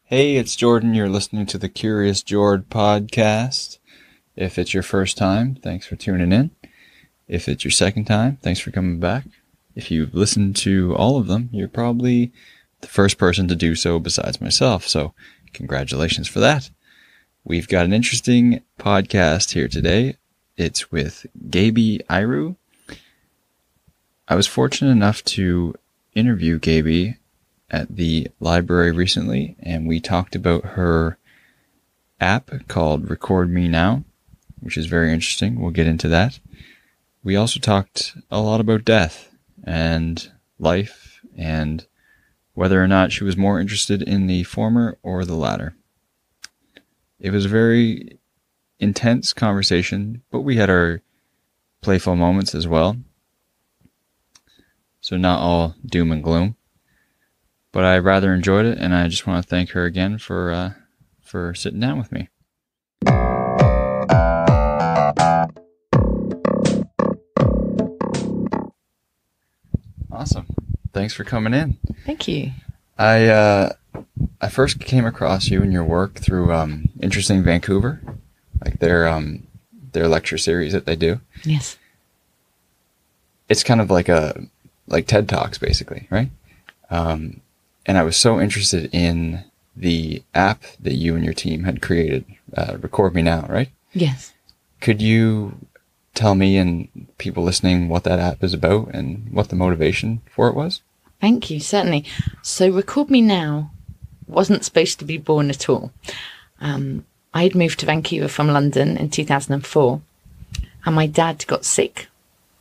Hey, it's Jordan. You're listening to the Curious Jord podcast. If it's your first time, thanks for tuning in. If it's your second time, thanks for coming back. If you've listened to all of them, you're probably the first person to do so besides myself, so congratulations for that. We've got an interesting podcast here today. It's with Gaby Eirew. I was fortunate enough to interview Gaby at the library recently, and we talked about her app called RecordMeNow, which is very interesting. We'll get into that. We also talked a lot about death and life and whether or not she was more interested in the former or the latter. It was a very intense conversation, but we had our playful moments as well. So not all doom and gloom. But I rather enjoyed it, and I just want to thank her again for sitting down with me. Awesome. Thanks for coming in. Thank you. I first came across you and your work through Interesting Vancouver, like their lecture series that they do. Yes. It's kind of like TED Talks, basically, right? And I was so interested in the app that you and your team had created, RecordMeNow, right? Yes. Could you tell me and people listening what that app is about and what the motivation for it was? Thank you, certainly. So RecordMeNow wasn't supposed to be born at all. I'd moved to Vancouver from London in 2004, and my dad got sick,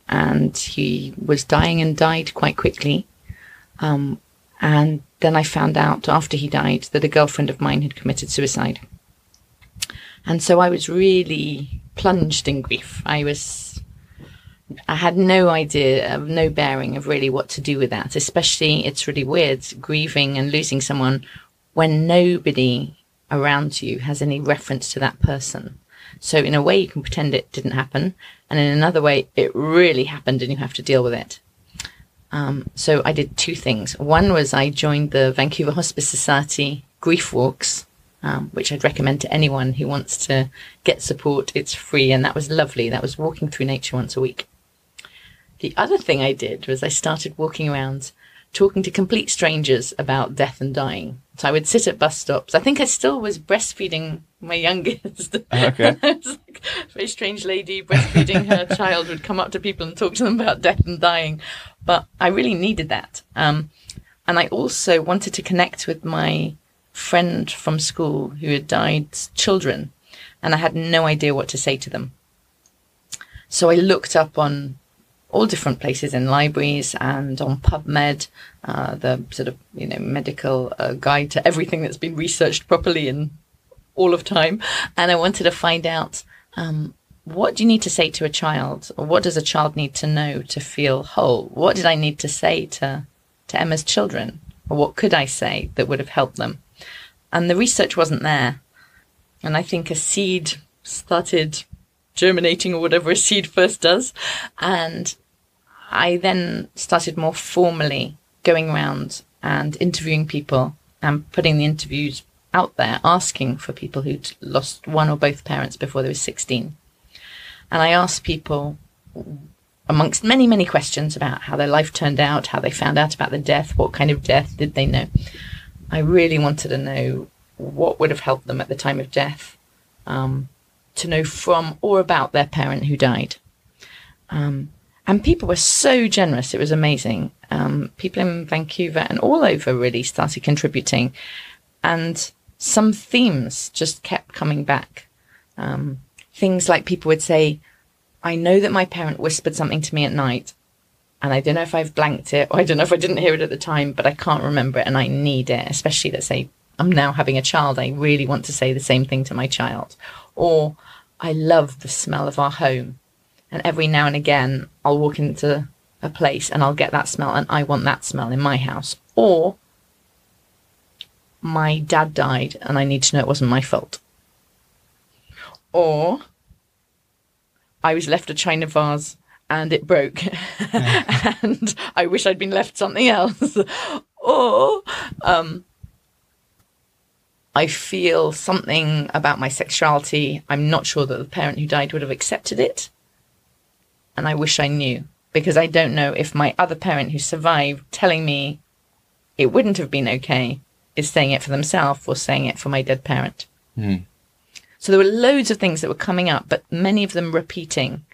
and he was dying and died quite quickly. And then I found out after he died that a girlfriend of mine had committed suicide. And so I was really plunged in grief. I had no idea, no bearing of really what to do with that. Especially, it's really weird grieving and losing someone when nobody around you has any reference to that person. So in a way you can pretend it didn't happen, and in another way it really happened and you have to deal with it. So I did two things. One was I joined the Vancouver Hospice Society grief walks, which I'd recommend to anyone who wants to get support. It's free, and that was lovely. That was walking through nature once a week. The other thing I did was I started walking around talking to complete strangers about death and dying. So I would sit at bus stops. I think I still was breastfeeding my youngest. Okay. I was like a very strange lady breastfeeding her child, would come up to people and talk to them about death and dying. But I really needed that. And I also wanted to connect with my friend from school who had died children, and I had no idea what to say to them. So I looked up on all different places in libraries and on PubMed, the sort of, medical guide to everything that's been researched properly in all of time. And I wanted to find out, what do you need to say to a child? Or what does a child need to know to feel whole? What did I need to say to Emma's children? Or what could I say that would have helped them? And the research wasn't there. And I think a seed started germinating, or whatever a seed first does. And I then started more formally going around and interviewing people and putting the interviews out there, asking for people who'd lost one or both parents before they were 16. And I asked people, amongst many, many questions, about how their life turned out, how they found out about the death, what kind of death did they know. I really wanted to know what would have helped them at the time of death, to know from or about their parent who died. And people were so generous. It was amazing. People in Vancouver and all over really started contributing. And some themes just kept coming back. Things like people would say, I know that my parent whispered something to me at night, and I don't know if I've blanked it, or I don't know if I didn't hear it at the time, but I can't remember it and I need it. Especially, let's say, I'm now having a child. I really want to say the same thing to my child. Or, I love the smell of our home. And every now and again, I'll walk into a place and I'll get that smell, and I want that smell in my house. Or, my dad died and I need to know it wasn't my fault. Or, I was left a china vase and it broke and I wish I'd been left something else. Or, I feel something about my sexuality. I'm not sure that the parent who died would have accepted it. And I wish I knew, because I don't know if my other parent who survived telling me it wouldn't have been okay is saying it for themselves or saying it for my dead parent. Mm. So there were loads of things that were coming up, but many of them repeating.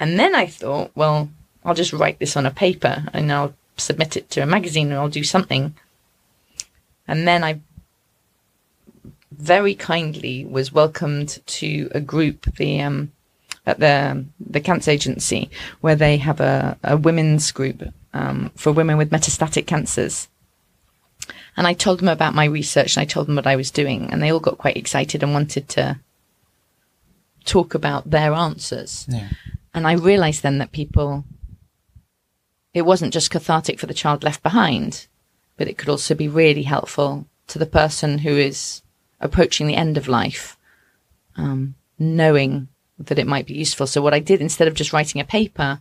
And then I thought, well, I'll just write this on a paper and I'll submit it to a magazine and I'll do something. And then I very kindly was welcomed to a group, at the Cancer Agency, where they have a women's group for women with metastatic cancers. And I told them about my research and I told them what I was doing, and they all got quite excited and wanted to talk about their answers. Yeah. And I realized then that it wasn't just cathartic for the child left behind, but it could also be really helpful to the person who is approaching the end of life, knowing that it might be useful. So what I did, instead of just writing a paper,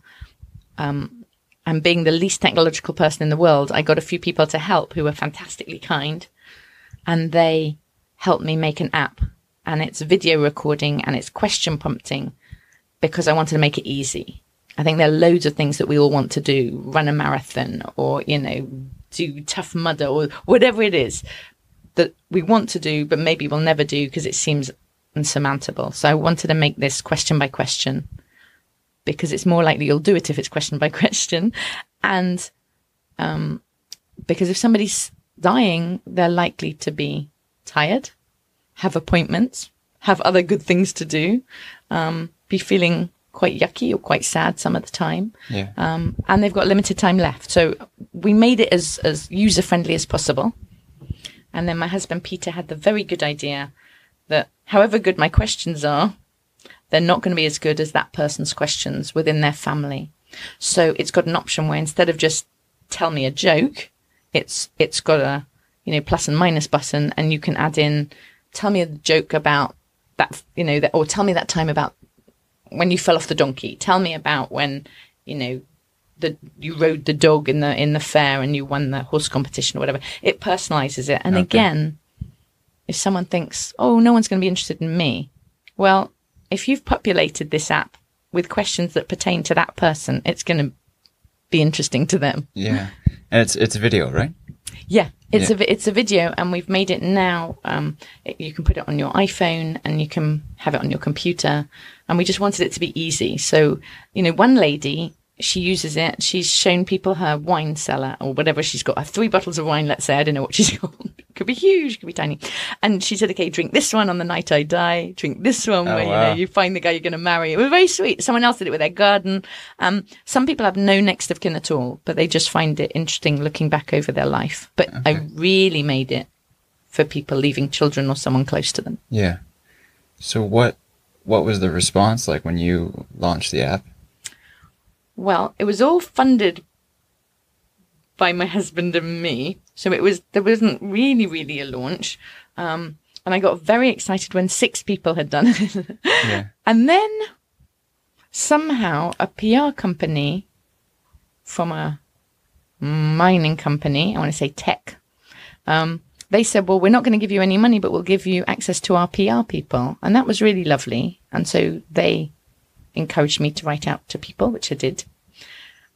and being the least technological person in the world, I got a few people to help who were fantastically kind, and they helped me make an app, and it's video recording and it's question prompting, because I wanted to make it easy. I think there are loads of things that we all want to do, run a marathon or, do Tough Mudder or whatever it is that we want to do, but maybe we'll never do because it seems insurmountable. So I wanted to make this question by question, because it's more likely you'll do it if it's question by question. And because if somebody's dying, they're likely to be tired, have appointments, have other good things to do, be feeling quite yucky or quite sad some of the time. Yeah. And they've got limited time left. So we made it as user-friendly as possible. And then my husband, Peter, had the very good idea that however good my questions are, they're not going to be as good as that person's questions within their family. So it's got an option where instead of just tell me a joke, it's got a, plus and minus button, and you can add in, tell me a joke about that, or tell me that time about when you fell off the donkey. Tell me about when, you rode the dog in the fair and you won the horse competition or whatever. It personalizes it. And okay. Again, if someone thinks, oh, no one's going to be interested in me, well, if you've populated this app with questions that pertain to that person, it's going to be interesting to them. Yeah. And it's video, right? Yeah, it's a video, and we've made it now. You can put it on your iPhone and you can have it on your computer. And we just wanted it to be easy. So, one lady, she uses it. She's shown people her wine cellar or whatever she's got. 3 bottles of wine, let's say. I don't know what she's got. Could be huge, could be tiny. And she said, okay, drink this one on the night I die. Drink this one where, you find the guy you're going to marry. It was very sweet. Someone else did it with their garden. Some people have no next of kin at all, but they just find it interesting looking back over their life. But okay. I really made it for people leaving children or someone close to them. Yeah. So what was the response like when you launched the app? Well, it was all funded by my husband and me. So there wasn't really a launch. And I got very excited when 6 people had done it. Yeah. And then somehow a PR company from a mining company, I want to say tech, they said, well, we're not going to give you any money, but we'll give you access to our PR people. And that was really lovely. And so they encouraged me to write out to people, which I did.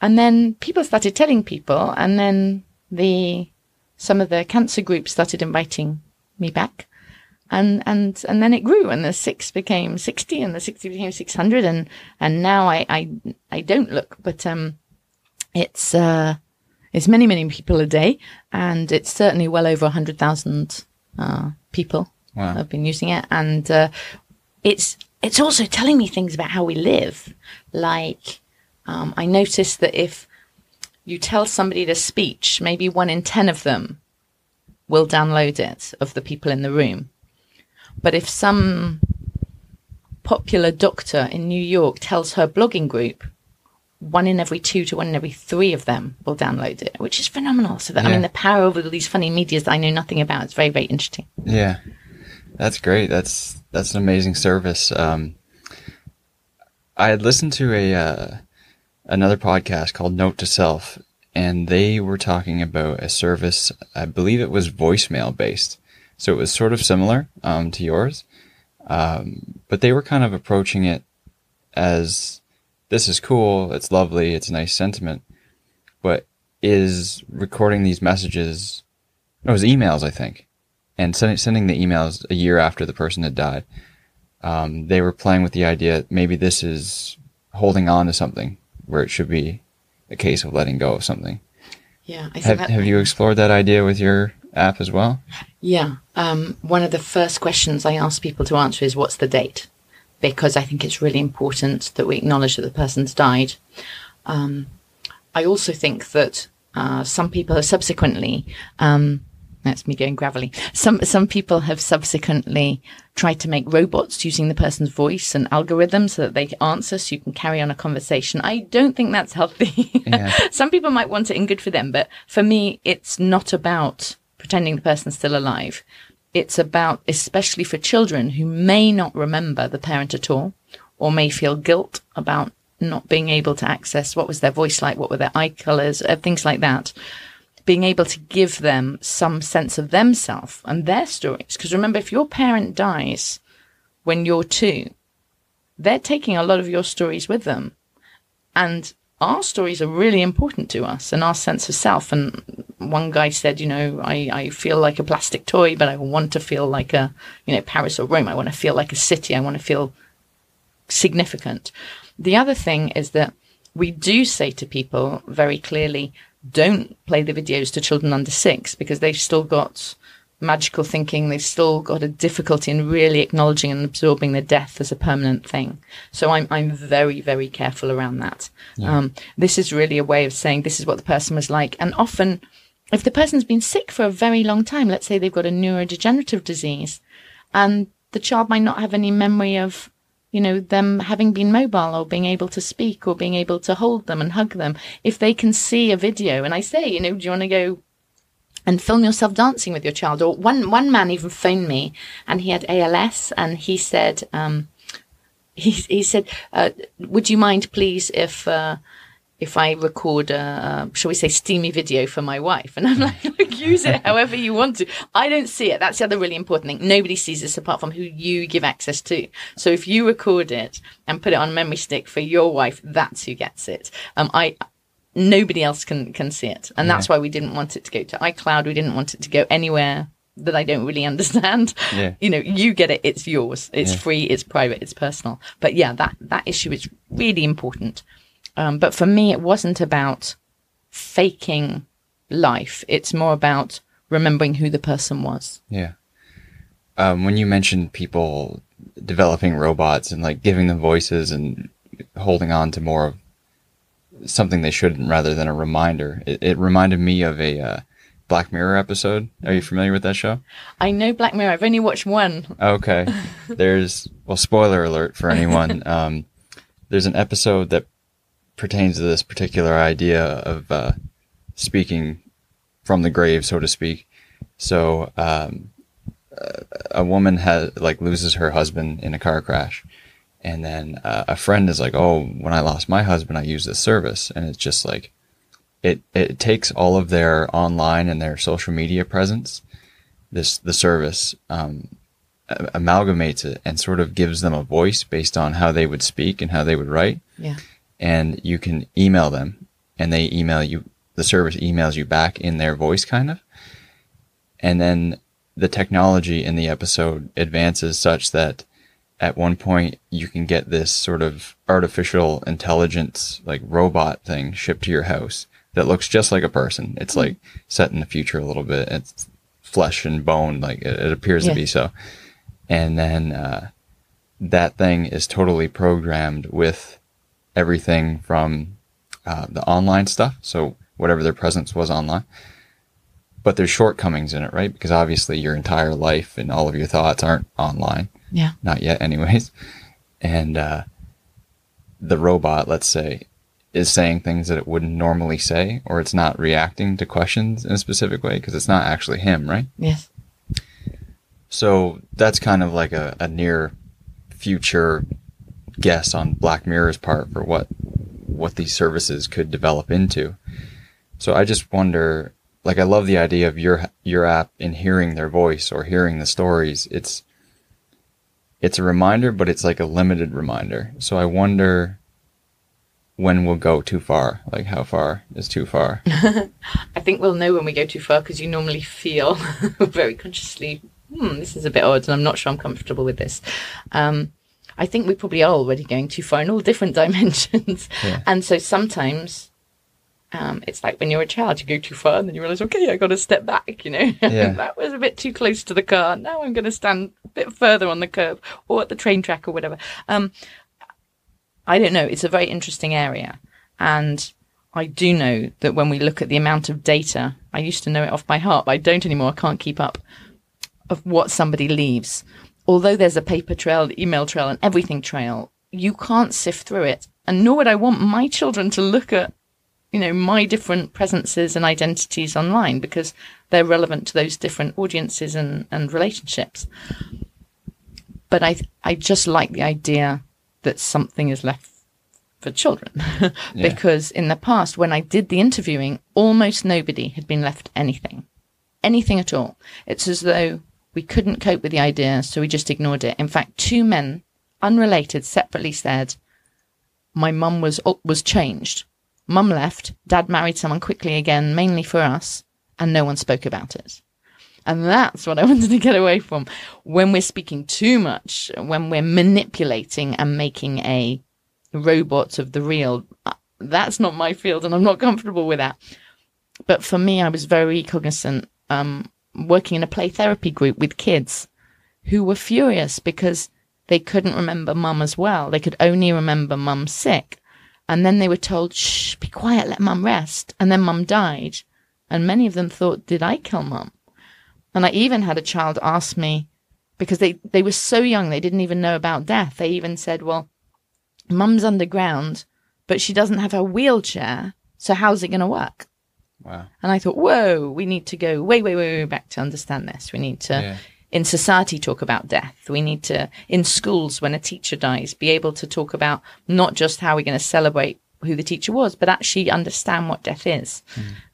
And then people started telling people, and then some of the cancer groups started inviting me back. And then it grew, and the 6 became 60, and the 60 became 600, and now I don't look, but it's many people a day, and it's certainly well over 100,000 people have been using it, and it's also telling me things about how we live. Like, I noticed that if you tell somebody to speech, maybe 1 in 10 of them will download it, of the people in the room. But if some popular doctor in New York tells her blogging group, 1 in every 2 to 1 in every 3 of them will download it, which is phenomenal. So that, I mean, the power of all these funny medias that I know nothing about, it's very, very interesting. Yeah, that's great. That's an amazing service. I had listened to another podcast called Note to Self, and they were talking about a service, I believe it was voicemail based. So it was sort of similar to yours. But they were kind of approaching it as, this is cool, it's lovely, it's a nice sentiment. But is recording these messages, it was emails, I think, and sending the emails a year after the person had died. They were playing with the idea maybe this is holding on to something where it should be a case of letting go of something. Yeah, I think have you explored that idea with your app as well? Yeah. One of the first questions I ask people to answer is, what's the date? Because I think it's really important that we acknowledge that the person's died. I also think that some people have subsequently, that's me going gravelly, some people have subsequently tried to make robots using the person's voice and algorithms so that they answer so you can carry on a conversation. I don't think that's healthy. Yeah. Some people might want it and good for them, but for me, it's not about pretending the person's still alive. It's about, especially for children who may not remember the parent at all, or may feel guilt about not being able to access what was their voice like, what were their eye colors, things like that. Being able to give them some sense of themselves and their stories. Because remember, if your parent dies when you're 2, they're taking a lot of your stories with them. And our stories are really important to us and our sense of self. And one guy said, I feel like a plastic toy, but I want to feel like Paris or Rome. I want to feel like a city. I want to feel significant. The other thing is that we do say to people very clearly, don't play the videos to children under 6 because they've still got magical thinking. They've still got a difficulty in really acknowledging and absorbing the death as a permanent thing. So I'm very, very careful around that. Yeah. This is really a way of saying this is what the person was like. And often, if the person's been sick for a very long time, let's say they've got a neurodegenerative disease, and the child might not have any memory of them having been mobile or being able to speak or being able to hold them and hug them. If they can see a video and I say, do you want to go and film yourself dancing with your child? Or one man even phoned me and he had ALS and he said, he said, would you mind please if I record shall we say, steamy video for my wife? And I'm like, use it however you want to. I don't see it. That's the other really important thing. Nobody sees this apart from who you give access to. So if you record it and put it on a memory stick for your wife, that's who gets it. Nobody else can see it. And that's why we didn't want it to go to iCloud. We didn't want it to go anywhere that I don't really understand. Yeah. You get it. It's yours. It's free. It's private. It's personal. But yeah, that issue is really important. But for me, it wasn't about faking life. It's more about remembering who the person was. Yeah. When you mentioned people developing robots and like giving them voices and holding on to more of something they shouldn't rather than a reminder, it reminded me of a Black Mirror episode. Are you familiar with that show? I know Black Mirror. I've only watched one. Okay. Spoiler alert for anyone. There's an episode that pertains to this particular idea of speaking from the grave, so to speak. So a woman loses her husband in a car crash, and then a friend is like, "Oh, when I lost my husband, I used this service," and it's just like it takes all of their online and their social media presence, the service amalgamates it and sort of gives them a voice based on how they would speak and how they would write. Yeah. And you can email them and they email you, the service emails you back in their voice kind of. And then the technology in the episode advances such that at one point you can get this sort of artificial intelligence, like robot thing shipped to your house that looks just like a person. It's like set in the future a little bit. It's flesh and bone, like it appears to be so. And then that thing is totally programmed with everything from the online stuff, so whatever their presence was online. But there's shortcomings in it, right? Because obviously your entire life and all of your thoughts aren't online. Yeah. Not yet anyways. And the robot, let's say, is saying things that it wouldn't normally say, or it's not reacting to questions in a specific way because it's not actually him, right? Yes. So that's kind of like a near future guess on Black Mirror's part for what these services could develop into. So I just wonder, like, I love the idea of your app in hearing their voice or hearing the stories. It's a reminder, but it's like a limited reminder. So I wonder when we'll go too far. Like, how far is too far? I think we'll know when we go too far, because you normally feel very consciously, this is a bit odd and I'm not sure I'm comfortable with this. I think we probably are already going too far in all different dimensions. Yeah. And so sometimes it's like when you're a child, you go too far and then you realize, okay, I got to step back, Yeah. That was a bit too close to the car. Now I'm going to stand a bit further on the curb or at the train track or whatever. I don't know. It's a very interesting area. And I do know that when we look at the amount of data, I used to know it off by heart, but I don't anymore. I can't keep up of what somebody leaves. Although there's a paper trail, the email trail, and everything trail, you can't sift through it. And nor would I want my children to look at, my different presences and identities online, because they're relevant to those different audiences and relationships. But I just like the idea that something is left for children. Because in the past, when I did the interviewing, almost nobody had been left anything at all. It's as though we couldn't cope with the idea, so we just ignored it. In fact, 2 men, unrelated, separately said, my mum was changed. Mum left, Dad married someone quickly again, mainly for us, and no one spoke about it. And that's what I wanted to get away from. When we're speaking too much, when we're manipulating and making a robot of the real, that's not my field, and I'm not comfortable with that. But for me, I was very cognizant, working in a play therapy group with kids who were furious because they couldn't remember mum as well. They could only remember mum sick. And then they were told, shh, be quiet, let mum rest. And then mum died. And many of them thought, did I kill mum? And I even had a child ask me, because they were so young, they didn't even know about death. They even said, well, mum's underground, but she doesn't have her wheelchair, so how's it going to work? Wow. And I thought, whoa, we need to go way back to understand this. We need to, in society, talk about death. We need to, in schools, when a teacher dies, be able to talk about not just how we're going to celebrate who the teacher was, but actually understand what death is.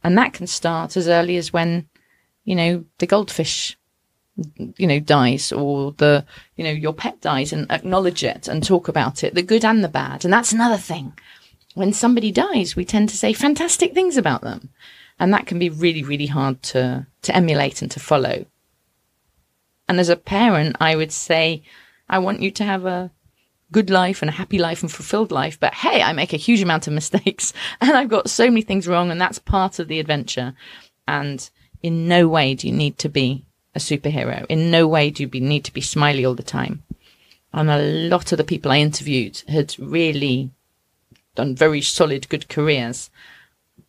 And that can start as early as when, the goldfish, dies, or your pet dies, and acknowledge it and talk about it, the good and the bad. And that's another thing. When somebody dies, we tend to say fantastic things about them. And that can be really, really hard to emulate and to follow. And as a parent, I would say, I want you to have a good life and a happy life and fulfilled life. But hey, I make a huge amount of mistakes and I've got so many things wrong, and that's part of the adventure. And in no way do you need to be a superhero. In no way do you need to be smiley all the time. And a lot of the people I interviewed had really done very solid, good careers.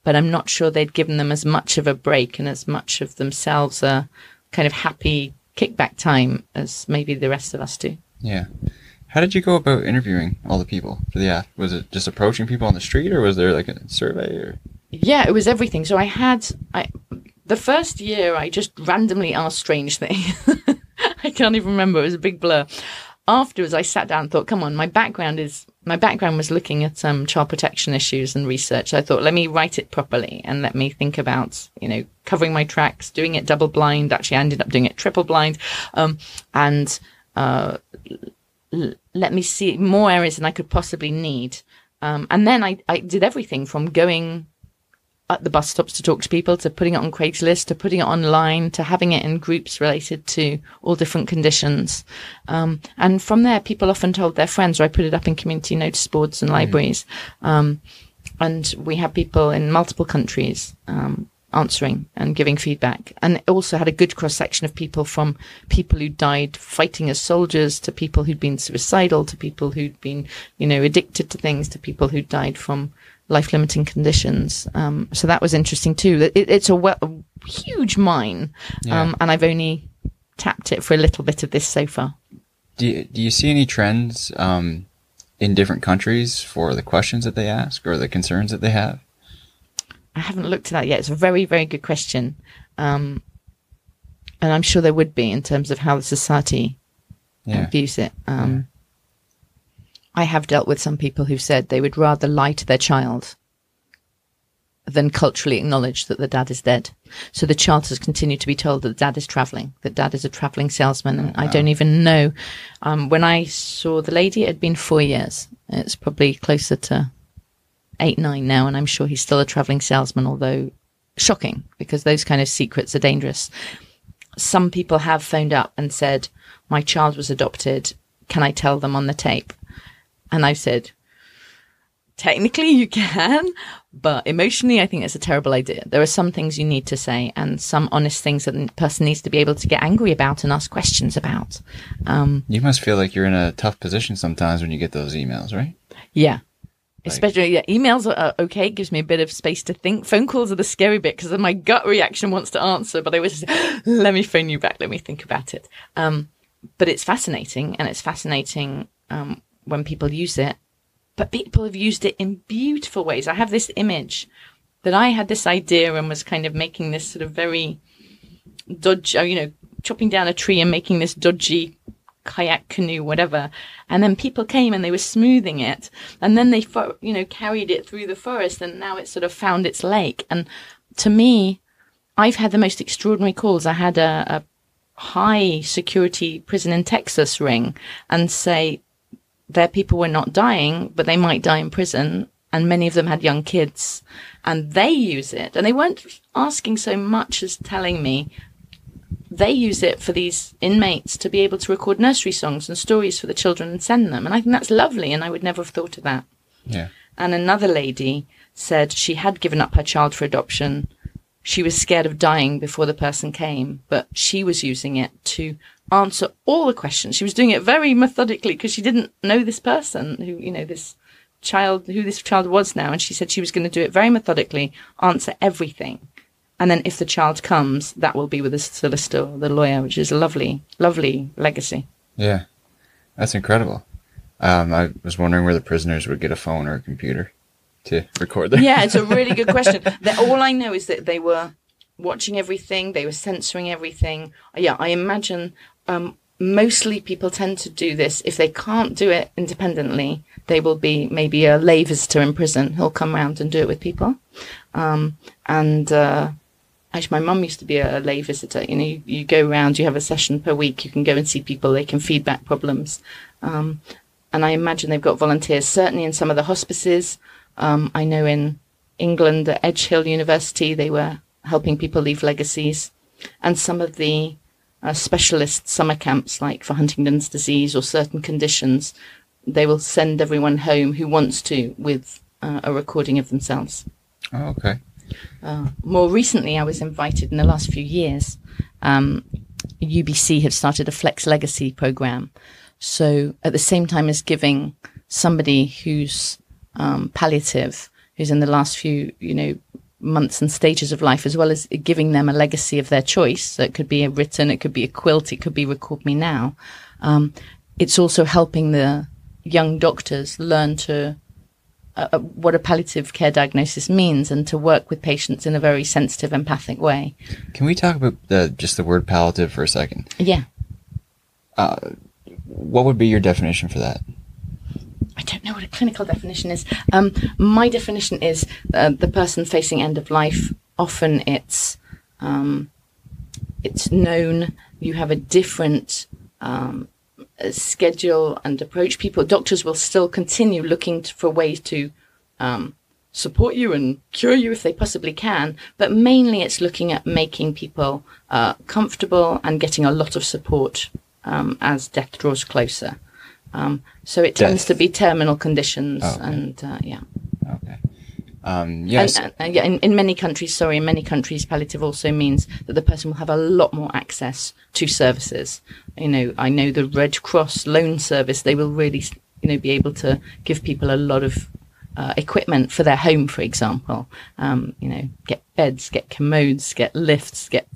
But I'm not sure they'd given them as much of a break and as much of themselves a kind of happy kickback time as maybe the rest of us do. Yeah. How did you go about interviewing all the people for the app? Was it just approaching people on the street, or was there like a survey? Or? Yeah, it was everything. So the first year I just randomly asked strange things. I can't even remember. It was a big blur. Afterwards, I sat down and thought, come on, my background was looking at child protection issues and research. I thought, let me write it properly and let me think about, covering my tracks, doing it double blind. Actually, I ended up doing it triple blind. And let me see more areas than I could possibly need. And then I did everything from going at the bus stops to talk to people, to putting it on Craigslist, to putting it online, to having it in groups related to all different conditions. And from there, people often told their friends, or I put it up in community notice boards and libraries. And we had people in multiple countries answering and giving feedback. And it also had a good cross-section of people, from people who died fighting as soldiers, to people who'd been suicidal, to people who'd been, addicted to things, to people who died from life-limiting conditions. So that was interesting too. It's a huge mine, and I've only tapped it for a little bit of this so far. Do you see any trends in different countries for the questions that they ask or the concerns that they have? I haven't looked at that yet. It's a very, very good question. And I'm sure there would be, in terms of how the society views it. I have dealt with some people who said they would rather lie to their child than culturally acknowledge that the dad is dead. So the child has continued to be told that dad is traveling, that dad is a traveling salesman. And I don't even know. When I saw the lady, it had been 4 years. It's probably closer to 8, 9 now. And I'm sure he's still a traveling salesman, although shocking, because those kind of secrets are dangerous. Some people have phoned up and said, my child was adopted. Can I tell them on the tape? And I said, technically you can, but emotionally I think it's a terrible idea. There are some things you need to say and some honest things that the person needs to be able to get angry about and ask questions about. You must feel like you're in a tough position sometimes when you get those emails, right? Yeah. Especially, emails are okay. It gives me a bit of space to think. Phone calls are the scary bit because my gut reaction wants to answer, but I always say, let me phone you back. Let me think about it. But it's fascinating, and it's fascinating when people use it. But people have used it in beautiful ways. I have this image that I had this idea and was kind of making this sort of very dodgy, chopping down a tree and making this dodgy kayak canoe, whatever. And then people came and they were smoothing it. And then they, carried it through the forest and now it's sort of found its lake. And to me, I've had the most extraordinary calls. I had a high security prison in Texas ring and say, their people were not dying, but they might die in prison. And many of them had young kids and they use it. And they weren't asking so much as telling me they use it for these inmates to be able to record nursery songs and stories for the children and send them. And I think that's lovely. And I would never have thought of that. Yeah. And another lady said she had given up her child for adoption. She was scared of dying before the person came, but she was using it to answer all the questions. She was doing it very methodically because she didn't know this person who this child was now. And she said she was going to do it very methodically, answer everything. And then if the child comes, that will be with the solicitor or the lawyer, which is a lovely, lovely legacy. Yeah, that's incredible. I was wondering where the prisoners would get a phone or a computer to record them. Yeah, it's a really good question. All I know is that they were watching everything. They were censoring everything. Yeah, I imagine mostly people tend to do this. If they can't do it independently, they will be maybe a lay visitor in prison. He'll come round and do it with people. Actually, my mum used to be a lay visitor. You go around, you have a session per week. You can go and see people. They can feedback problems. And I imagine they've got volunteers, certainly in some of the hospices. I know in England at Edge Hill University, they were helping people leave legacies. And some of the specialist summer camps, like for Huntington's disease or certain conditions, they will send everyone home who wants to with a recording of themselves. Oh, okay. More recently, I was invited in the last few years. UBC have started a Flex Legacy program. So at the same time as giving somebody who's palliative, who's in the last few, months and stages of life, as well as giving them a legacy of their choice. So it could be a written, it could be a quilt, it could be RecordMeNow. It's also helping the young doctors learn to what a palliative care diagnosis means and to work with patients in a very sensitive, empathic way. Can we talk about just the word palliative for a second? Yeah. What would be your definition for that? I don't know what a clinical definition is. My definition is the person facing end of life. Often it's known. You have a different schedule and approach. Doctors will still continue looking for ways to support you and cure you if they possibly can. But mainly it's looking at making people comfortable and getting a lot of support as death draws closer. So it tends to be terminal conditions. Oh, okay. And yeah. Okay. Yes. And in many countries, palliative also means that the person will have a lot more access to services. I know the Red Cross loan service, they will really, be able to give people a lot of equipment for their home, for example. Get beds, get commodes, get lifts, get,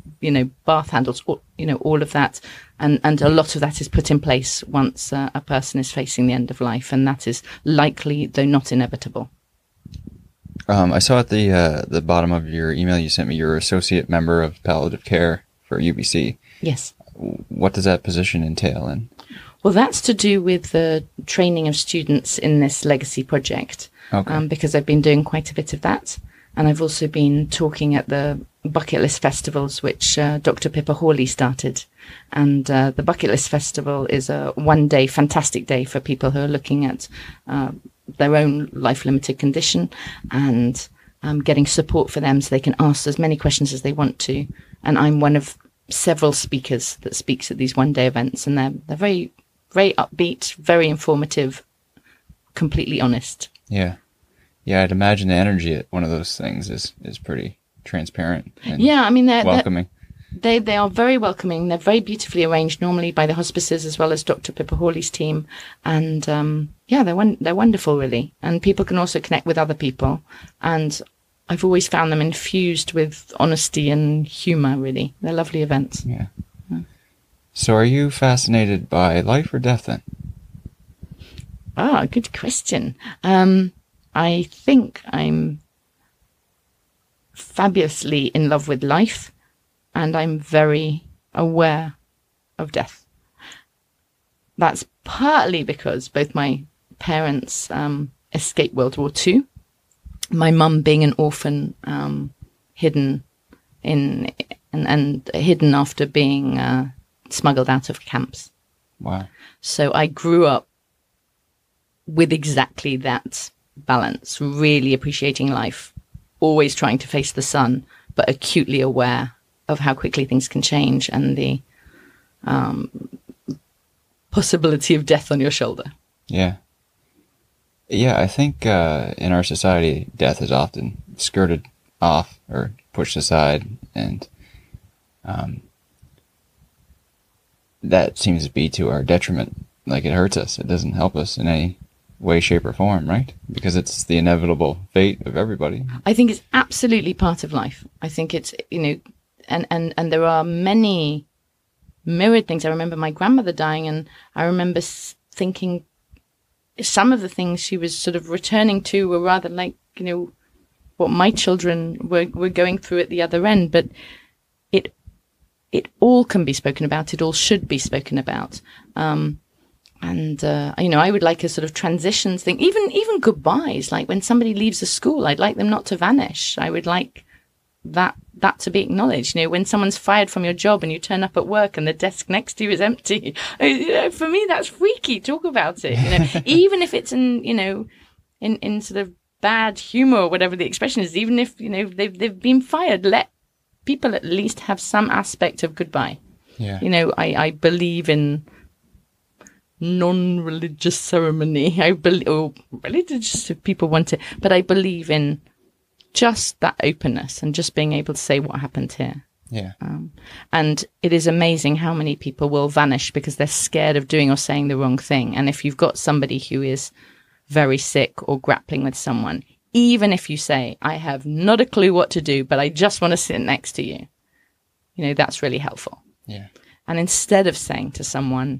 bath handles, all of that. And a lot of that is put in place once a person is facing the end of life. And that is likely, though not inevitable. I saw at the bottom of your email you sent me, you're associate member of palliative care for UBC. Yes. What does that position entail in? Well, that's to do with the training of students in this legacy project. Okay. Because I've been doing quite a bit of that. And I've also been talking at the bucket list festivals, which Dr. Pippa Hawley started. And the bucket list festival is a one-day fantastic day for people who are looking at their own life-limited condition and getting support for them so they can ask as many questions as they want to. And I'm one of several speakers that speaks at these one-day events, and they're very, very upbeat, very informative, completely honest. Yeah. Yeah, I'd imagine the energy at one of those things is pretty transparent and they're welcoming. They are very welcoming. They're very beautifully arranged, normally by the hospices as well as Dr. Pippa Hawley's team. And they're wonderful, really. And people can also connect with other people. And I've always found them infused with honesty and humour, really. They're lovely events. Yeah. So are you fascinated by life or death then? Good question. I think I'm fabulously in love with life, and I'm very aware of death. That's partly because both my parents escaped World War II. My mum being an orphan, hidden and hidden after being smuggled out of camps. Wow. So I grew up with exactly that balance, really appreciating life, always trying to face the sun, but acutely aware of how quickly things can change and the possibility of death on your shoulder. Yeah. Yeah, I think in our society, death is often skirted off or pushed aside, and that seems to be to our detriment. Like, it hurts us. It doesn't help us in any way, shape, or form, right? Because it's the inevitable fate of everybody. I think it's absolutely part of life. I think it's, and there are many mirrored things. I remember my grandmother dying, and I remember thinking some of the things she was sort of returning to were rather like, what my children were going through at the other end. But it all can be spoken about. It all should be spoken about. I would like a sort of transitions thing, even goodbyes. Like when somebody leaves a school, I'd like them not to vanish. I would like that to be acknowledged. When someone's fired from your job and you turn up at work and the desk next to you is empty, for me, that's freaky. Talk about it. Even if it's in sort of bad humor or whatever the expression is, even if, they've been fired, let people at least have some aspect of goodbye. Yeah. I believe in non-religious ceremony. I believe, or religious if people want it, but I believe in just that openness and just being able to say what happened here. Yeah. And it is amazing how many people will vanish because they're scared of doing or saying the wrong thing. And if you've got somebody who is very sick or grappling with someone, even if you say, I have not a clue what to do, but I just want to sit next to you, that's really helpful. Yeah. And instead of saying to someone,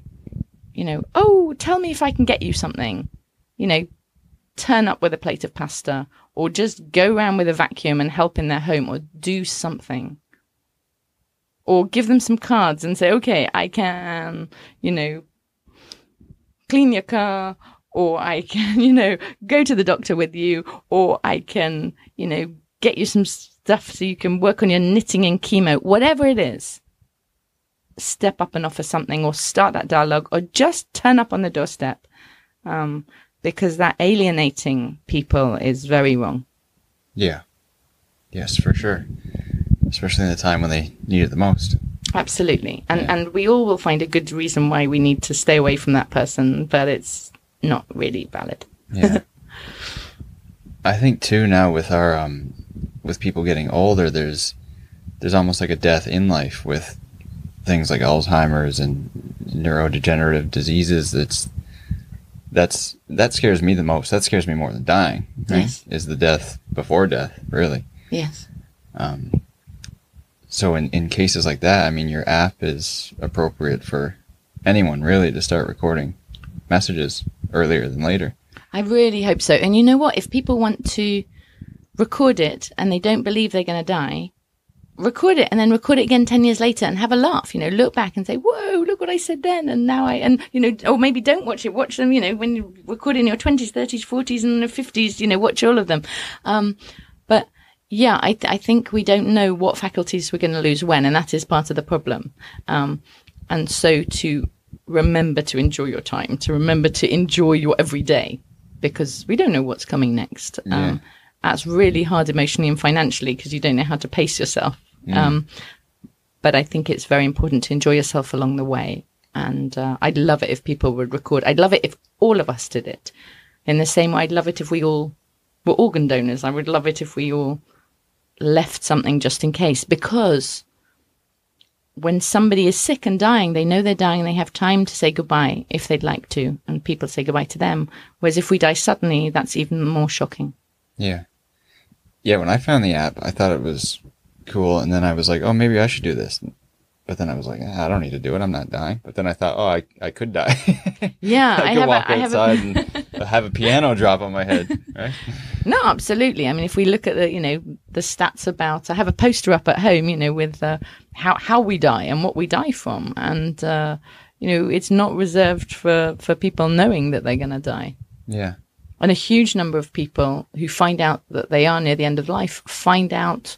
oh, tell me if I can get you something, turn up with a plate of pasta, or just go around with a vacuum and help in their home, or do something. Or give them some cards and say, okay, I can, clean your car, or I can, go to the doctor with you, or I can, get you some stuff so you can work on your knitting and chemo, whatever it is. Step up and offer something, or start that dialogue, or just turn up on the doorstep, because that alienating people is very wrong. Yeah. Yes, for sure. Especially in the time when they need it the most. Absolutely. And we all will find a good reason why we need to stay away from that person, but it's not really valid. Yeah. I think too now with our with people getting older, there's almost like a death in life with things like Alzheimer's and neurodegenerative diseases. That scares me the most. That scares me more than dying. Right? Yes. Is the death before death, really. Yes. So in cases like that, I mean, your app is appropriate for anyone really to start recording messages earlier than later. I really hope so. And you know what? If people want to record it and they don't believe they're going to die, record it and then record it again 10 years later and have a laugh, look back and say, whoa, look what I said then. And now or maybe don't watch it. Watch them, when you record in your 20s, 30s, 40s and 50s, watch all of them. But Yeah, I think we don't know what faculties we're going to lose when, and that is part of the problem. And so to remember to enjoy your time, to remember to enjoy your everyday, because we don't know what's coming next. Yeah. That's really hard emotionally and financially because you don't know how to pace yourself. But I think it's very important to enjoy yourself along the way. And I'd love it if people would record. I'd love it if all of us did it. In the same way, I'd love it if we all were organ donors. I would love it if we all left something just in case. Because when somebody is sick and dying, they know they're dying, they have time to say goodbye if they'd like to, and people say goodbye to them. Whereas if we die suddenly, that's even more shocking. Yeah. Yeah, when I found the app, I thought it was cool, and then I was like, oh, maybe I should do this. But then I was like, I don't need to do it. I'm not dying. But then I thought, oh, I could die. Yeah. I could walk outside and have a piano drop on my head, right? No, absolutely. I mean, if we look at the stats about, I have a poster up at home, with how we die and what we die from. And, it's not reserved for people knowing that they're going to die. Yeah. And a huge number of people who find out that they are near the end of life find out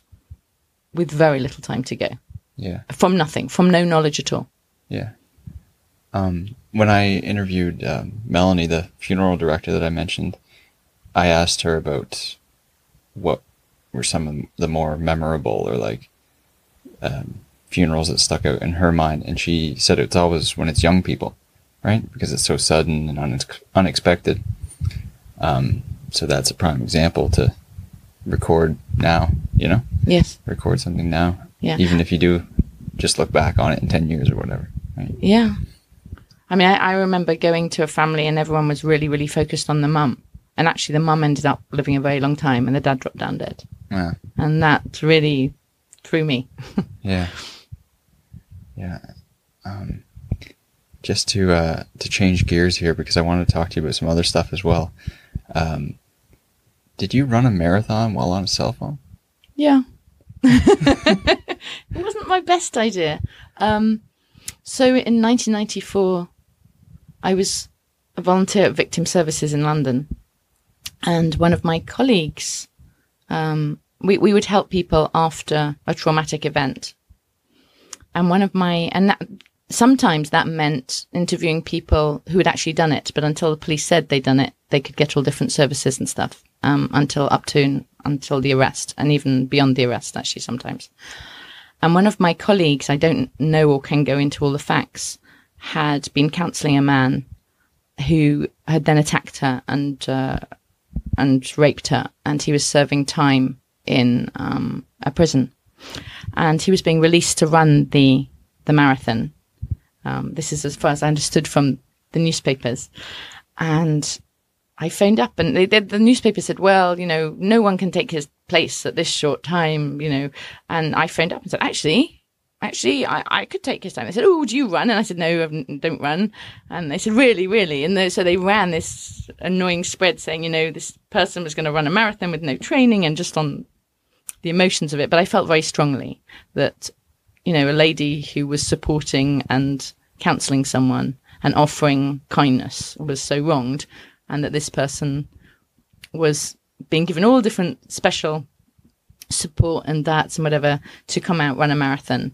with very little time to go. Yeah. From nothing, from no knowledge at all. Yeah. When I interviewed Melanie, the funeral director that I mentioned, I asked her about what were some of the more memorable or funerals that stuck out in her mind. And she said it's always when it's young people, right? Because it's so sudden and unexpected. So that's a prime example to record now, Yes. Record something now. Yeah. Even if you do just look back on it in 10 years or whatever. Right? Yeah. I mean, I remember going to a family and everyone was really, really focused on the mum. And actually the mum ended up living a very long time and the dad dropped down dead. Yeah. And that really threw me. Yeah. Yeah. Just to change gears here, because I want to talk to you about some other stuff as well. Did you run a marathon while on a cell phone? Yeah. It wasn't my best idea. So in 1994, I was a volunteer at Victim Services in London. And one of my colleagues, we would help people after a traumatic event. And sometimes that meant interviewing people who had actually done it. But until the police said they'd done it, they could get all different services and stuff until the arrest, and even beyond the arrest, actually, sometimes. And one of my colleagues, I don't know or can go into all the facts, had been counselling a man who had then attacked her and raped her, and he was serving time in a prison. And he was being released to run the marathon. This is as far as I understood from the newspapers. And I phoned up and the newspaper said, well, no one can take his place at this short time, and I phoned up and said, actually, I could take his time. They said, oh, do you run? And I said, no, I don't run. And they said, really? And so they ran this annoying spread saying, this person was going to run a marathon with no training and just on the emotions of it. But I felt very strongly that, a lady who was supporting and counselling someone and offering kindness was so wronged, and that this person was being given all different special support and darts and whatever to come out, run a marathon,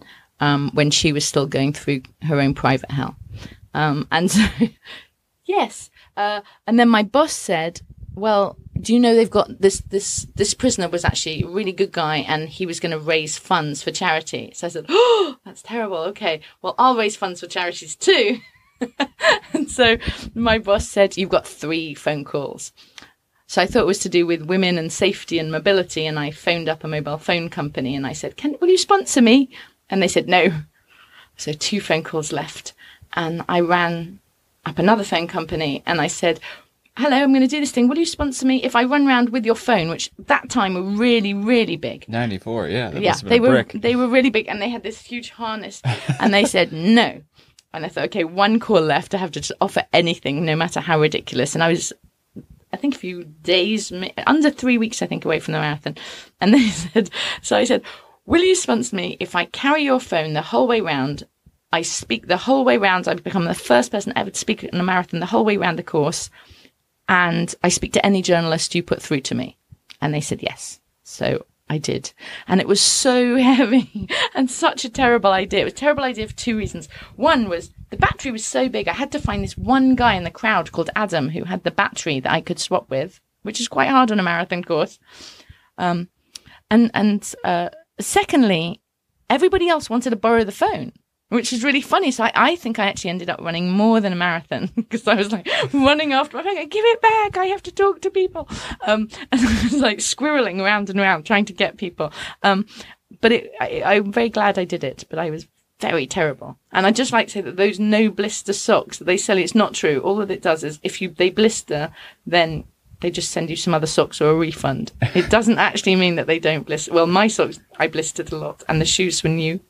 when she was still going through her own private hell. And so, yes. And then my boss said, well, do you know they've got this prisoner was actually a really good guy and he was going to raise funds for charity. So I said, oh, that's terrible. Okay, well, I'll raise funds for charities too. And so my boss said, you've got 3 phone calls. So I thought it was to do with women and safety and mobility. And I phoned up a mobile phone company and I said, will you sponsor me? And they said, no. So 2 phone calls left. And I ran up another phone company and I said, hello, I'm going to do this thing. Will you sponsor me if I run around with your phone, which at that time were really, really big. 94, yeah. That yeah, must have been a brick. They were really big and they had this huge harness. And they said, no. And I thought, okay, 1 call left. I have to just offer anything, no matter how ridiculous. And I was, I think, a few days, under 3 weeks, I think, away from the marathon. And they said, so I said, will you sponsor me if I carry your phone the whole way round? I speak the whole way round. I become the first person ever to speak in a marathon the whole way round the course. And I speak to any journalist you put through to me. And they said yes. So I did. And it was so heavy and such a terrible idea. It was a terrible idea for two reasons. One was the battery was so big. I had to find this one guy in the crowd called Adam who had the battery that I could swap with, which is quite hard on a marathon course. Secondly, everybody else wanted to borrow the phone, which is really funny. So I think I actually ended up running more than a marathon because I was like running after my phone, going, give it back, I have to talk to people. And I was like squirreling around and around trying to get people. But I'm very glad I did it, but I was very terrible. And I'd just like to say that those no blister socks that they sell, it's not true. All that it does is if they blister, then they just send you some other socks or a refund. It doesn't actually mean that they don't blister. Well, my socks, I blistered a lot and the shoes were new.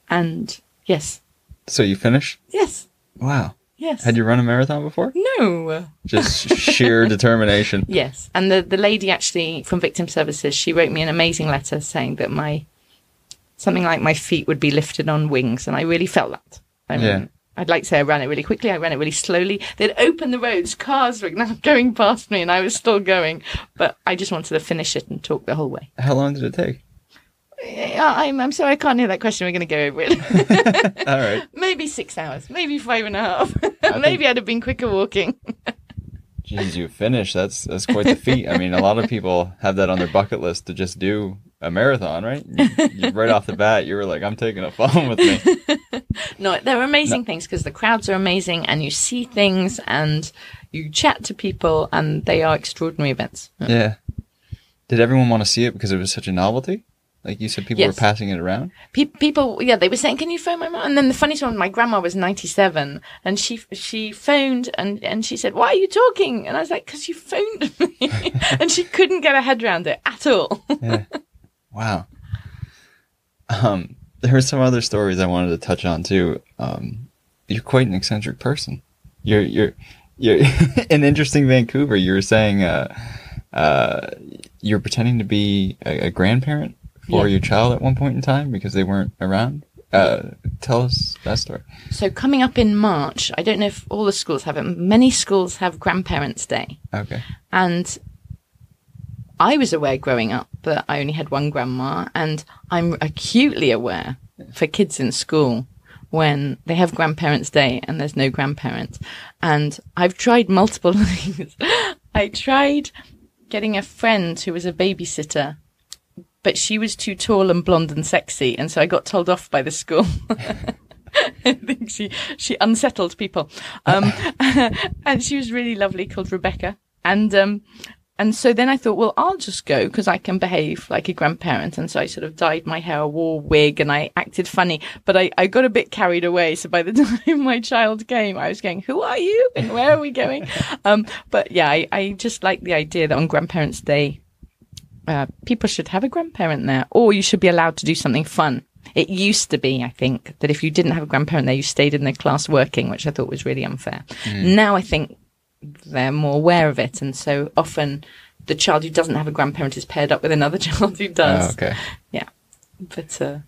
And yes. So you finished? Yes. Wow. Yes. Had you run a marathon before? No. Just sheer determination. Yes. And the lady actually from Victim Services, she wrote me an amazing letter saying that something like my feet would be lifted on wings. And I really felt that. I mean, I'd like to say I ran it really quickly. I ran it really slowly. They'd open the roads, cars were now going past me and I was still going. But I just wanted to finish it and talk the whole way. How long did it take? I'm sorry, I can't hear that question. We're going to go over it. All right. Maybe 6 hours, maybe 5.5. Maybe I'd have been quicker walking. Geez, you finished. That's quite the feat. I mean, a lot of people have that on their bucket list to just do a marathon, right? Right off the bat, you were like, I'm taking a phone with me. No, they're amazing things because the crowds are amazing and you see things and you chat to people and they are extraordinary events. Yeah. Did everyone want to see it because it was such a novelty? Like you said, people were passing it around? People, they were saying, can you phone my mom? And then the funniest one, my grandma was 97 and she phoned and she said, why are you talking? And I was like, because you phoned me. And she couldn't get her head around it at all. Yeah. Wow. There were some other stories I wanted to touch on too. You're quite an eccentric person. You're in interesting Vancouver. You were saying you're pretending to be a grandparent for your child at one point in time because they weren't around. Tell us that story. So coming up in March, I don't know if all the schools have it. Many schools have Grandparents' Day. Okay. And I was aware growing up that I only had one grandma, and I'm acutely aware for kids in school when they have Grandparents' Day and there's no grandparents. And I've tried multiple things. I tried getting a friend who was a babysitter, but she was too tall and blonde and sexy, and so I got told off by the school. I think she unsettled people. And she was really lovely, called Rebecca. And so then I thought, well, I'll just go because I can behave like a grandparent. And so I sort of dyed my hair, wore a wig, and I acted funny. But I got a bit carried away. So by the time my child came, I was going, who are you? And where are we going? But yeah, I just like the idea that on Grandparents' Day, people should have a grandparent there, or you should be allowed to do something fun. It used to be, I think, that if you didn't have a grandparent there, you stayed in the class working, which I thought was really unfair. Now I think they're more aware of it, and so often the child who doesn't have a grandparent is paired up with another child who does. Oh, okay. Yeah, but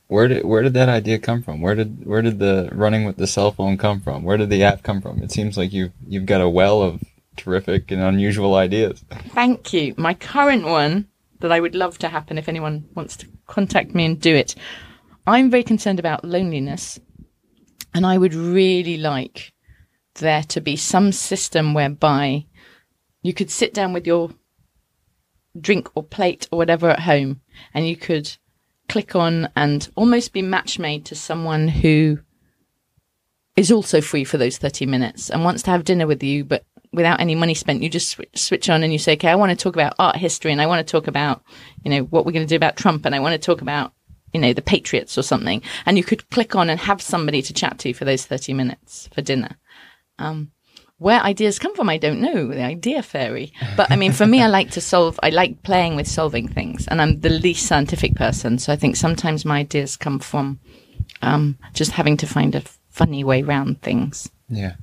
where did that idea come from? Where did the running with the cell phone come from? Where did the app come from? It seems like you've got a well of terrific and unusual ideas. Thank you. My current one that I would love to happen if anyone wants to contact me and do it. I'm very concerned about loneliness, and I would really like there to be some system whereby you could sit down with your drink or plate or whatever at home and you could click on and almost be match made to someone who is also free for those 30 minutes and wants to have dinner with you, but without any money spent. You just switch on and you say, okay, I want to talk about art history and I want to talk about, what we're going to do about Trump, and I want to talk about, the Patriots or something. And you could click on and have somebody to chat to for those 30 minutes for dinner. Where ideas come from, I don't know, the idea fairy. But I mean, for me, I like playing with solving things, and I'm the least scientific person. So I think sometimes my ideas come from just having to find a funny way around things. Yeah.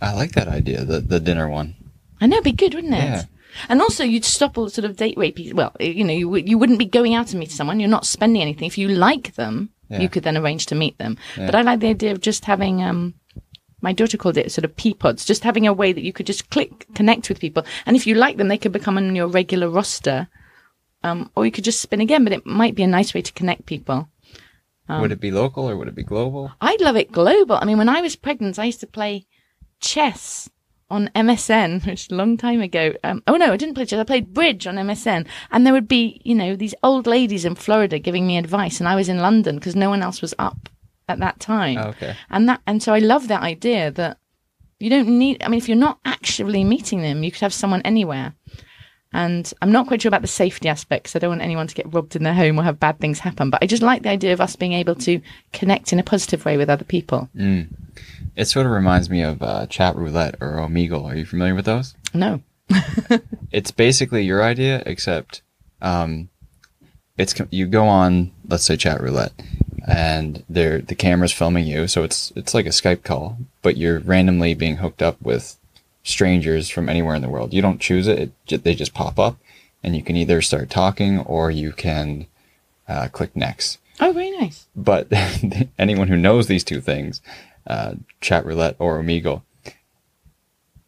I like that idea, the dinner one. I know, it'd be good, wouldn't it? Yeah. And also, you'd stop all the sort of date rape. Well, you wouldn't be going out to meet someone. You're not spending anything. If you like them, you could then arrange to meet them. Yeah. But I like the idea of just having, my daughter called it sort of peapods, just having a way that you could just connect with people. And if you like them, they could become on your regular roster or you could just spin again, but it might be a nice way to connect people. Would it be local or would it be global? I'd love it global. I mean, when I was pregnant, I used to play chess on MSN, which is a long time ago. Oh no, I didn't play chess. I played bridge on MSN. And there would be, these old ladies in Florida giving me advice. And I was in London because no one else was up at that time. Oh, okay. And so I love that idea that you don't need, if you're not actively meeting them, you could have someone anywhere. And I'm not quite sure about the safety aspects. I don't want anyone to get robbed in their home or have bad things happen. But I just like the idea of us being able to connect in a positive way with other people. It sort of reminds me of chat roulette or Omegle. Are you familiar with those? No. It's basically your idea, except you go on, let's say, chat roulette, and the camera's filming you. So it's like a Skype call, but you're randomly being hooked up with strangers from anywhere in the world. You don't choose it. They just pop up, and you can either start talking or you can click next. Oh, very nice. But anyone who knows these two things, chat roulette or Omegle,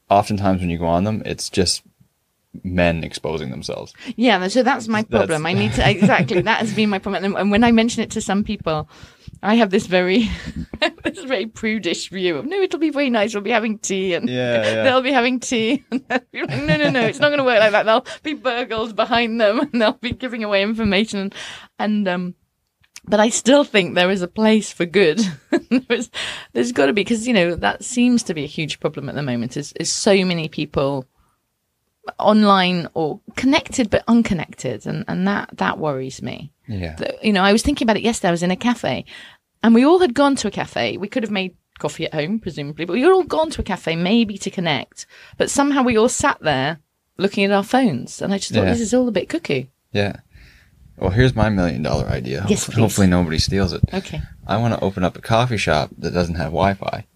oftentimes when you go on them, it's just men exposing themselves. Yeah, so that's my problem. I need to, exactly, that has been my problem. And when I mention it to some people, I have this very prudish view of, no, it'll be very nice. We'll be having tea, and they'll be having tea. And they'll be like, no, it's not going to work like that. There'll be burgled behind them, and they'll be giving away information. But I still think there is a place for good. There's got to be, because, that seems to be a huge problem at the moment, is so many people online or connected but unconnected, and that worries me. Yeah. I was thinking about it yesterday. I was in a cafe, and we all had gone to a cafe. We could have made coffee at home, presumably, but we all gone to a cafe maybe to connect. But somehow we all sat there looking at our phones, and I just thought, this is all a bit cuckoo. Yeah. Well, here's my $1 million idea. Yes, please. Hopefully nobody steals it. Okay. I want to open up a coffee shop that doesn't have Wi-Fi,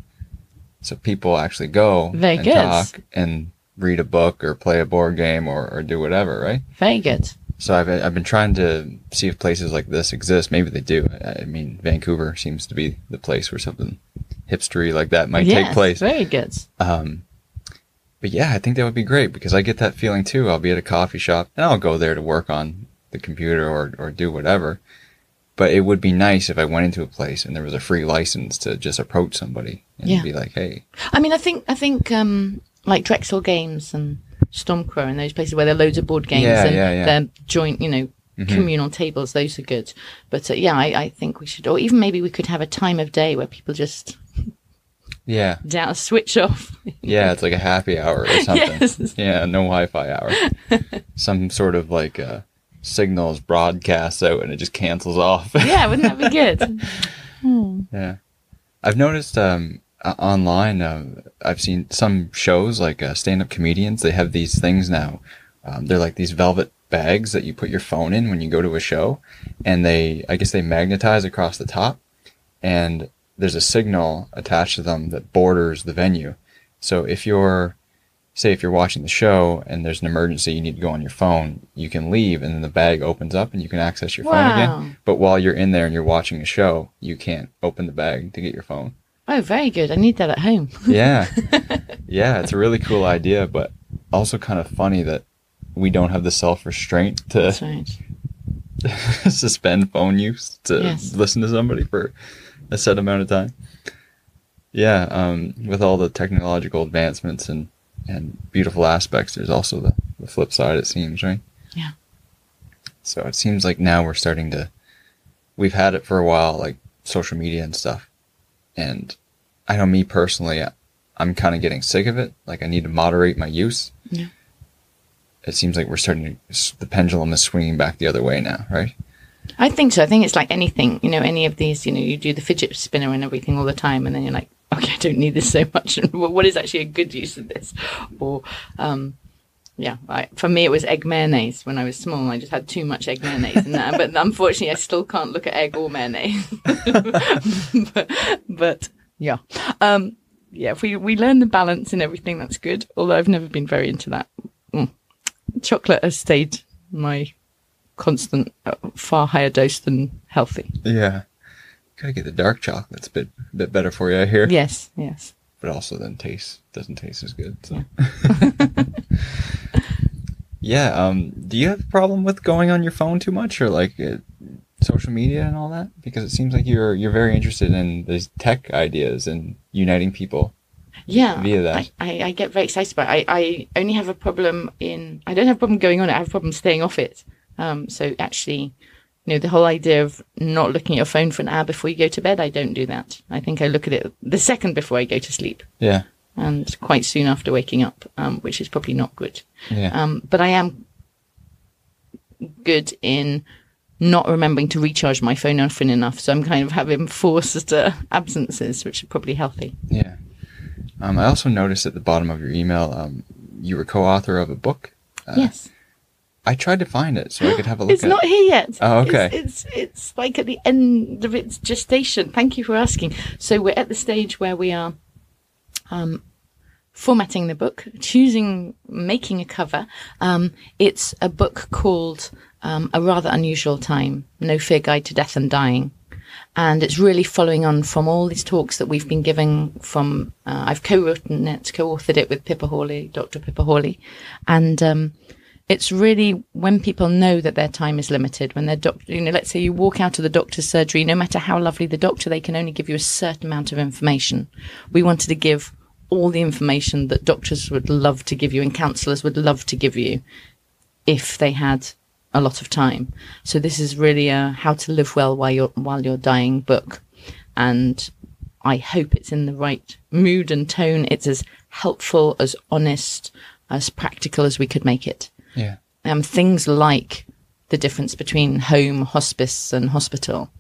so people actually go Very and good. talk and read a book or play a board game or do whatever, right? Very good. So I've been trying to see if places like this exist. Maybe they do. I mean, Vancouver seems to be the place where something hipstery like that might take place. Very good. But yeah, I think that would be great, because I get that feeling too. I'll be at a coffee shop and I'll go there to work on the computer or do whatever. But it would be nice if I went into a place and there was a free license to just approach somebody and be like, hey. I mean, I think like Drexel Games and Stormcrow and those places where there are loads of board games they're joint, communal tables, those are good. But I think we should, or even maybe we could have a time of day where people just switch off. Yeah, it's like a happy hour or something. Yes. Yeah, no Wi-Fi hour. Some sort of like signals broadcasts out and it just cancels off. Yeah, wouldn't that be good? Yeah. I've noticed online, I've seen some shows like stand-up comedians, they have these things now. They're like these velvet bags that you put your phone in when you go to a show, and I guess they magnetize across the top, and there's a signal attached to them that borders the venue. So if you're watching the show and there's an emergency, you need to go on your phone, you can leave and then the bag opens up and you can access your phone again. But while you're in there and you're watching a show, you can't open the bag to get your phone. Oh, very good. I need that at home. Yeah. Yeah, it's a really cool idea, but also kind of funny that we don't have the self-restraint to suspend phone use to listen to somebody for a set amount of time. Yeah, with all the technological advancements and beautiful aspects, there's also the flip side, it seems, right? Yeah. So it seems like now we've had it for a while, like social media and stuff. And I know me personally, I'm kind of getting sick of it. Like, I need to moderate my use. Yeah. It seems like the pendulum is swinging back the other way now, right? I think so. I think it's like anything, any of these, you do the fidget spinner and everything all the time, and then you're like, okay, I don't need this so much. And what is actually a good use of this? Or, for me, it was egg mayonnaise when I was small. I just had too much egg mayonnaise. But unfortunately, I still can't look at egg or mayonnaise. but yeah. If we learn the balance in everything, that's good. Although I've never been very into that. Chocolate has stayed my constant, far higher dose than healthy. Yeah. Gotta get the dark chocolate. It's a bit better for you, I hear. Yes. But also then doesn't taste as good. So. Yeah. Do you have a problem with going on your phone too much, or like social media and all that? Because it seems like you're very interested in these tech ideas and uniting people. Yeah, Via that. I get very excited about it. I only have a problem I don't have a problem going on it, I have a problem staying off it. So actually, the whole idea of not looking at your phone for an hour before you go to bed, I don't do that. I think I look at it the second before I go to sleep. Yeah. And quite soon after waking up, which is probably not good. Yeah. But I am good in not remembering to recharge my phone often enough. So I'm kind of having forced absences, which are probably healthy. Yeah. I also noticed at the bottom of your email, you were co-author of a book. Yes. I tried to find it so I could have a look at it. It's not here yet. Oh, okay. It's like at the end of its gestation. Thank you for asking. So we're at the stage where we are formatting the book, making a cover. It's a book called A Rather Unusual Time, No Fear Guide to Death and Dying. And it's really following on from all these talks that we've been giving from, I've co-authored it with Pippa Hawley, Dr. Pippa Hawley. And it's really when people know that their time is limited, when their doctor, let's say you walk out of the doctor's surgery, no matter how lovely the doctor, they can only give you a certain amount of information. We wanted to give all the information that doctors would love to give you and counsellors would love to give you if they had a lot of time. So this is really a how to live well while you're dying book. And I hope it's in the right mood and tone. It's as helpful, as honest, as practical as we could make it. Yeah. Things like the difference between home, hospice and hospital.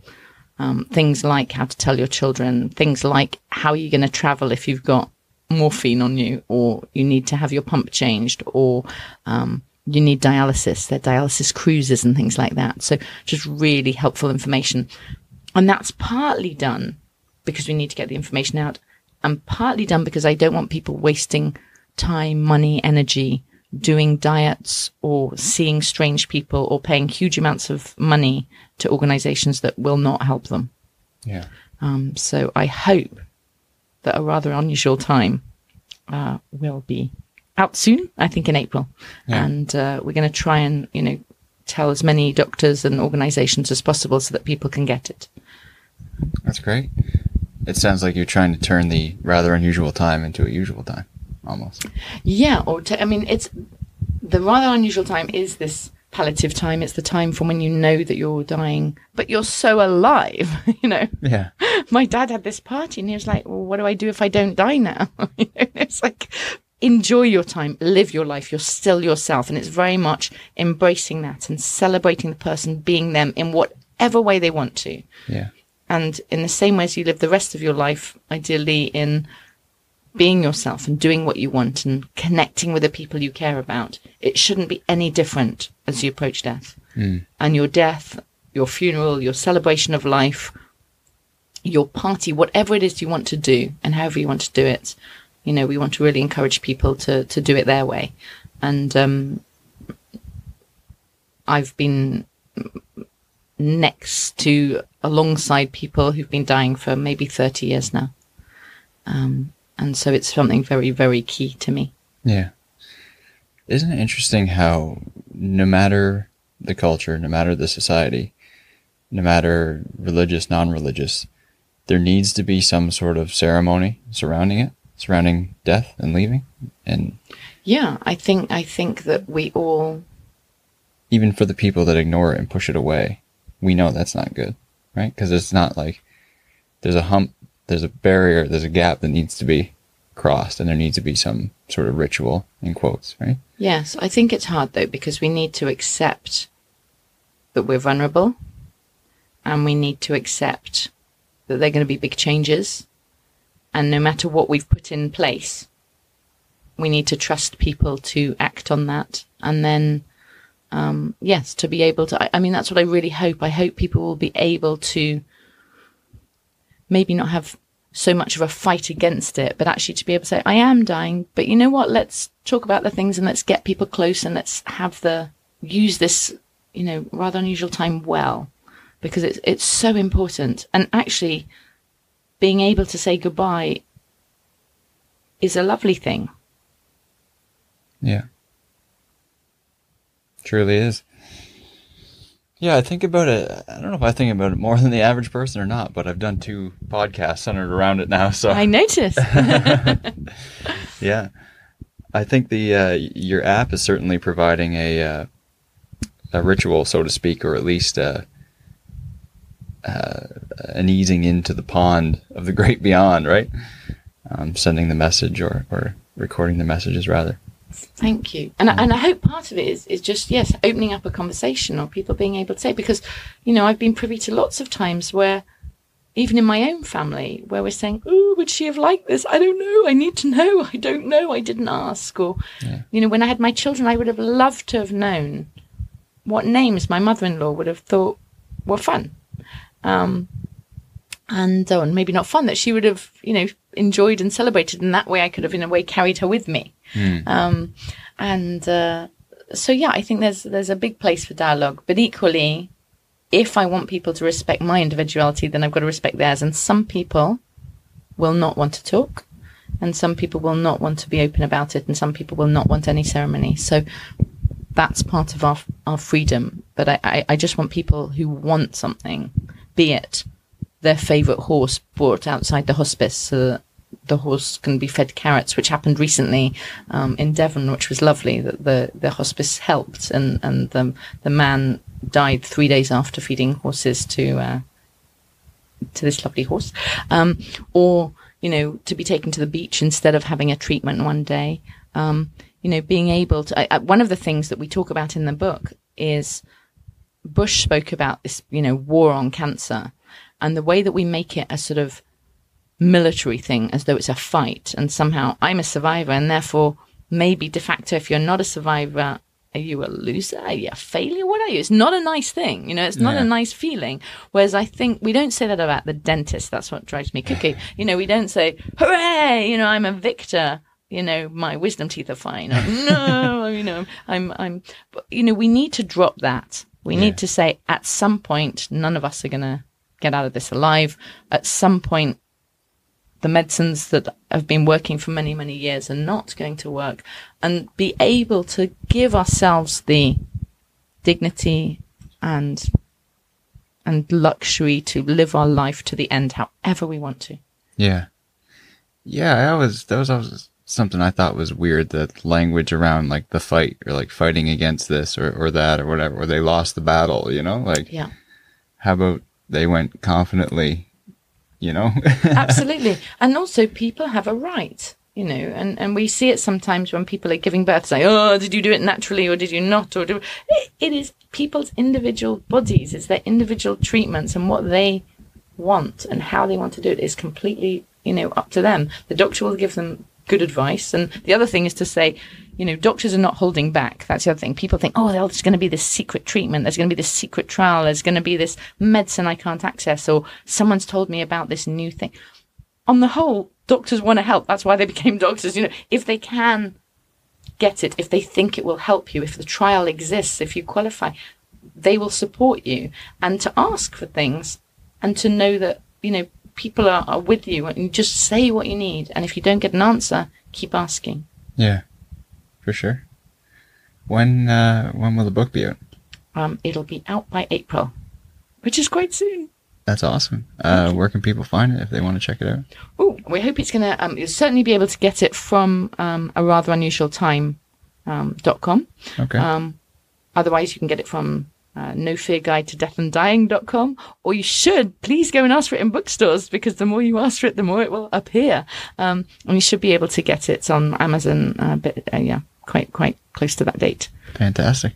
Things like how to tell your children. Things like how you're going to travel if you've got morphine on you, or you need to have your pump changed, or you need dialysis. There are dialysis cruises and things like that. So just really helpful information. And that's partly done because we need to get the information out, and partly done because I don't want people wasting time, money, energy doing diets or seeing strange people or paying huge amounts of money to organizations that will not help them. Yeah. So I hope that A Rather Unusual Time will be out soon, I think in April. Yeah. And we're going to try and, tell as many doctors and organizations as possible so that people can get it. That's great. It sounds like you're trying to turn the rather unusual time into a usual time, almost. Yeah, it's the rather unusual time is this palliative time. It's the time from when you know that you're dying, but you're so alive, Yeah. My dad had this party and he was like, well, what do I do if I don't die now? It's like, enjoy your time, live your life. You're still yourself. And it's very much embracing that and celebrating the person being them in whatever way they want to. Yeah. And in the same way as you live the rest of your life, ideally in being yourself and doing what you want and connecting with the people you care about, it shouldn't be any different as you approach death. And your death, your funeral, your celebration of life, your party, whatever it is you want to do and however you want to do it, we want to really encourage people to do it their way. And I've been alongside people who've been dying for maybe 30 years now. And so it's something very, very key to me. Yeah. Isn't it interesting how no matter the culture, no matter the society, no matter religious, non-religious, there needs to be some sort of ceremony surrounding death and leaving? And yeah, I think that we all, even for the people that ignore it and push it away, we know that's not good, right? Because it's not like there's a hump, there's a barrier, there's a gap that needs to be crossed, and there needs to be some sort of ritual, in quotes, right? Yes, I think it's hard though, because we need to accept that we're vulnerable, and we need to accept that there are going to be big changes, and no matter what we've put in place, we need to trust people to act on that, and then yes, to be able to, that's what I really hope. I hope people will be able to maybe not have so much of a fight against it, but actually to be able to say, I am dying, but you know what, let's talk about the things and let's get people close and let's use this, rather unusual time well, because it's so important. And actually being able to say goodbye is a lovely thing. Yeah. Truly is. Yeah, I think about it. I don't know if I think about it more than the average person or not, but I've done 2 podcasts centered around it now. So I noticed. Yeah, I think the your app is certainly providing a ritual, so to speak, or at least an easing into the pond of the great beyond, right? Sending the message or recording the messages, rather. Thank you. And I hope part of it is just, yes, opening up a conversation or people being able to say, because, I've been privy to lots of times where, even in my own family, where we're saying, oh, would she have liked this? I don't know. I need to know. I don't know. I didn't ask. Or, when I had my children, I would have loved to have known what names my mother-in-law would have thought were fun. And maybe not fun, that she would have, enjoyed and celebrated. And that way I could have, in a way, carried her with me. So yeah, I think there's a big place for dialogue, but equally, if I want people to respect my individuality, then I've got to respect theirs. And some people will not want to talk, and some people will not want to be open about it, and some people will not want any ceremony. So that's part of our freedom. But I just want people who want something, be it their favourite horse brought outside the hospice so that the horse can be fed carrots, which happened recently in Devon, which was lovely, that the hospice helped, and the man died 3 days after feeding horses to this lovely horse, or to be taken to the beach instead of having a treatment one day. Being able to, one of the things that we talk about in the book is Bush spoke about this, war on cancer, and the way that we make it a sort of military thing, as though it's a fight, and somehow I'm a survivor, and therefore maybe de facto, if you're not a survivor, are you a loser? Are you a failure? What are you? It's not a nice thing, it's not a nice feeling. Whereas I think we don't say that about the dentist. That's what drives me cuckoo. We don't say, hooray, I'm a victor, my wisdom teeth are fine. No, but, we need to drop that. We need to say, at some point, none of us are going to get out of this alive. At some point, the medicines that have been working for many, many years are not going to work, and be able to give ourselves the dignity and luxury to live our life to the end, however we want to. Yeah. Yeah. That was always something I thought was weird, that language around like the fight, or like fighting against this or that or whatever, or they lost the battle, how about they went confidently, Absolutely. And also, people have a right, and we see it sometimes when people are giving birth, say, oh, did you do it naturally or did you not? Or it is people's individual bodies, it's their individual treatments, and what they want and how they want to do it is completely, up to them. The doctor will give them good advice. And the other thing is to say, doctors are not holding back. That's the other thing. People think, oh, there's going to be this secret treatment. There's going to be this secret trial. There's going to be this medicine I can't access, or someone's told me about this new thing. On the whole, doctors want to help. That's why they became doctors. If they can get it, if they think it will help you, if the trial exists, if you qualify, they will support you. And to ask for things, and to know that, people are with you, and you just say what you need. And if you don't get an answer, keep asking. Yeah. For sure. When will the book be out? It'll be out by April, which is quite soon. That's awesome. Where can people find it if they want to check it out? Oh, we hope it's going to. You'll certainly be able to get it from a rather unusual time.com. Okay. Otherwise, you can get it from No Fear Guide to Death and Dying.com, or you should please go and ask for it in bookstores, because the more you ask for it, the more it will appear. And you should be able to get it on Amazon. Quite close to that date. Fantastic.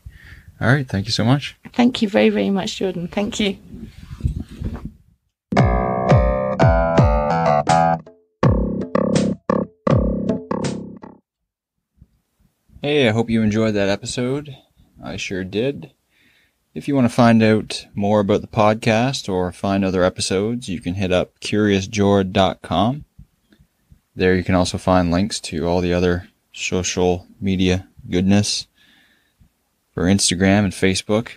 All right. Thank you so much. Thank you very, very much, Jordan. Thank you. Hey, I hope you enjoyed that episode. I sure did. If you want to find out more about the podcast or find other episodes, you can hit up curiousjord.com. There you can also find links to all the other social media goodness for Instagram and Facebook.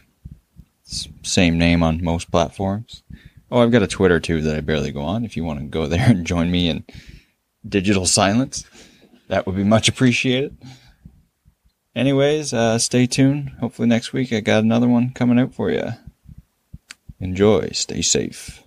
It's same name on most platforms. Oh, I've got a Twitter too that I barely go on. If you want to go there and join me in digital silence, that would be much appreciated. Anyways, stay tuned. Hopefully next week I got another one coming out for you. Enjoy. Stay safe.